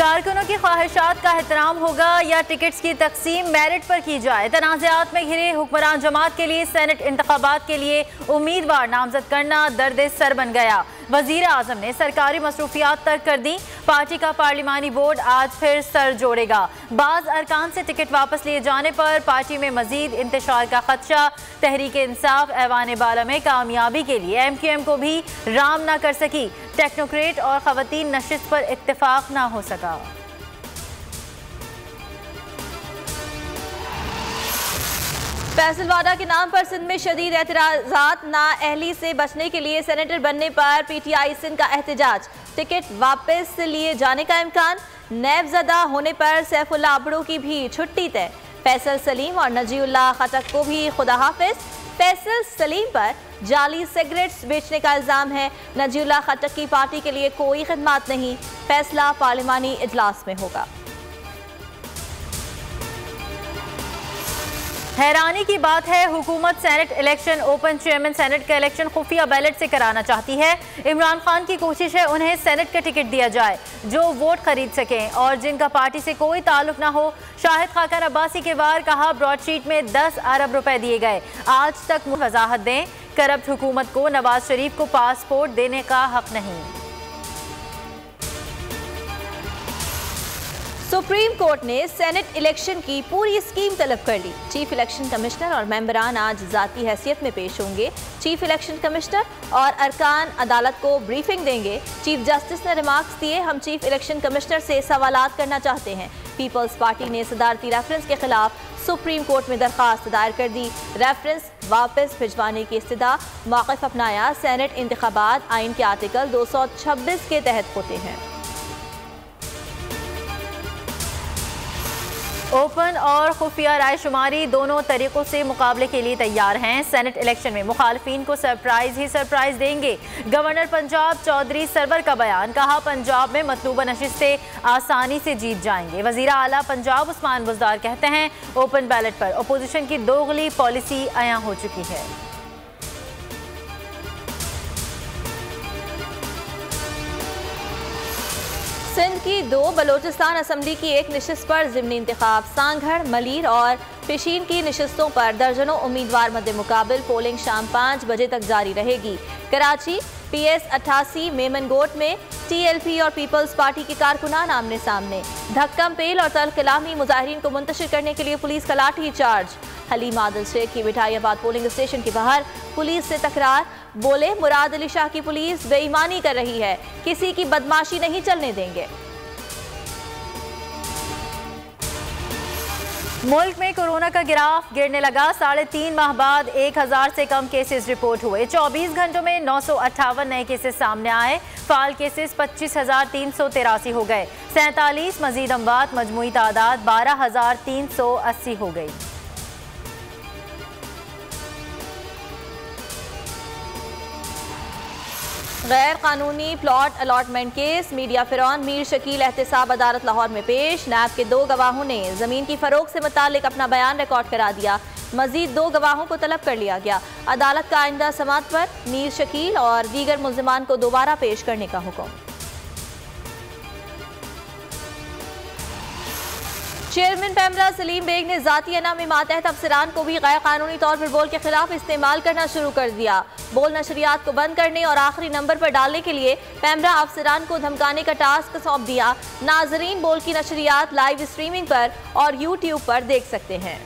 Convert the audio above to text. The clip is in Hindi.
कारकुनों की ख्वाहिशात का एहतराम होगा या टिकट्स की तकसीम मेरिट पर की जाए। तनाज़ात में घिरे हुक्मरान जमात के लिए सेनेट इंतखाबात के लिए उम्मीदवार नामजद करना दर्द सर बन गया। वजीर आजम ने सरकारी मसरूफियात तर्क कर दी। पार्टी का पार्लिमानी बोर्ड आज फिर सर जोड़ेगा। बाज़ अरकान से टिकट वापस लिए जाने पर पार्टी में मजीद इंतशार का खदशा। तहरीक इंसाफ ऐवान बाला में कामयाबी के लिए MQM को भी राम ना कर सकी। टेक्नोक्रेट और खवातीन नशिस्त पर इत्तेफाक ना हो सका। फैसलवाडा के नाम पर सिंध में शदीद एतराज़ात। नाअहली से बचने के लिए सेनेटर बनने पर PTI सिंध का एहतजाज। टिकट वापस लिए जाने का इम्कान। नैबज़दा होने पर सैफुल्लाह अबड़ो की भी छुट्टी तय। फैसल सलीम और नजीउल्लाह खटक को भी खुदा हाफिज। फैसल सलीम पर जाली सिगरेट्स बेचने का इल्जाम है। नजीउल्लाह खटक की पार्टी के लिए कोई खिदमात नहीं। फैसला पार्लिमानी इजलास में होगा। हैरानी की बात है, हुकूमत senate election open chairman senate का इलेक्शन खुफिया बैलेट से कराना चाहती है। इमरान खान की कोशिश है उन्हें सेनेट का टिकट दिया जाए जो वोट खरीद सकें और जिनका पार्टी से कोई ताल्लुक ना हो। शाहिद खाकर अब्बासी के बार कहा, ब्रॉडशीट में 10 अरब रुपए दिए गए, आज तक वजाहत दें। करप्ट हुकूमत को नवाज शरीफ को पासपोर्ट देने का हक नहीं। सुप्रीम कोर्ट ने सेनेट इलेक्शन की पूरी स्कीम तलब कर ली। चीफ इलेक्शन कमिश्नर और मेंबरान आज जाती हैसियत में पेश होंगे। चीफ इलेक्शन कमिश्नर और अरकान अदालत को ब्रीफिंग देंगे। चीफ जस्टिस ने रिमार्क्स दिए, हम चीफ इलेक्शन कमिश्नर से सवालात करना चाहते हैं। पीपल्स पार्टी ने सदारती रेफरेंस के खिलाफ सुप्रीम कोर्ट में दरखास्त दायर कर दी। रेफरेंस वापस भिजवाने की इस्तदा। मौक़िफ़ अपनाया, सेनेट इंतखाबात आइन के आर्टिकल 226 के तहत होते हैं। ओपन और खुफिया रायशुमारी दोनों तरीकों से मुकाबले के लिए तैयार हैं। सेनेट इलेक्शन में मुखालफिन को सरप्राइज ही सरप्राइज देंगे। गवर्नर पंजाब चौधरी सरवर का बयान, कहा पंजाब में मतलूबा नशिस्तें आसानी से जीत जाएंगे। वज़ीर आला पंजाब उस्मान बुज़दार कहते हैं, ओपन बैलेट पर अपोजिशन की दोगली पॉलिसी अया हो चुकी है। सिंध की 2, बलोचिस्तान असम्बली की 1 नशिस्त पर ज़िमनी इंतखाब। सांगढ़, मलीर और पिशीन की नशिस्तों पर दर्जनों उम्मीदवार मद्दे मुकाबिल। पोलिंग शाम 5 बजे तक जारी रहेगी। कराची PS 88 मेमनगोट में TLP और पीपल्स पार्टी के कारकुनान आमने सामने। धक्कम पेल और तल्ख कलामी मुजाहिरीन को मुंतशिर करने के लिए पुलिस का लाठी चार्ज। हलीम आदिल शेख की मिठाइयाबाद पोलिंग स्टेशन के बाहर पुलिस से तकरार। बोले, मुराद अली शाह की पुलिस बेईमानी कर रही है, किसी की बदमाशी नहीं चलने देंगे। मुल्क में कोरोना का गिराफ गिरने लगा। 3.5 माह बाद 1000 से कम केसेस रिपोर्ट हुए। 24 घंटों में 958 नए केसेस सामने आए। फाल केसेस 25,383 हो गए। 47 मजीद अमवात, मजमूई तादाद 12,380 हो गई। गैर कानूनी प्लॉट अलॉटमेंट केस। मीडिया फिरौन मीर शकील एहतसाब अदालत लाहौर में पेश। नैब के 2 गवाहों ने जमीन की फरोख्त से मुतालिक अपना बयान रिकॉर्ड करा दिया। मजीद 2 गवाहों को तलब कर लिया गया। अदालत का आइंदा समात पर मीर शकील और दीगर मुल्जिमान को दोबारा पेश करने का हुक्म। चेयरमैन पैमरा सलीम बेग ने जाती अना में मातहत अफसरान को भी गैर कानूनी तौर पर बोल के खिलाफ इस्तेमाल करना शुरू कर दिया। बोल नशरियात को बंद करने और आखिरी नंबर पर डालने के लिए पैमरा अफसरान को धमकाने का टास्क सौंप दिया। नाजरीन बोल की नशरियात लाइव स्ट्रीमिंग पर और YouTube पर देख सकते हैं।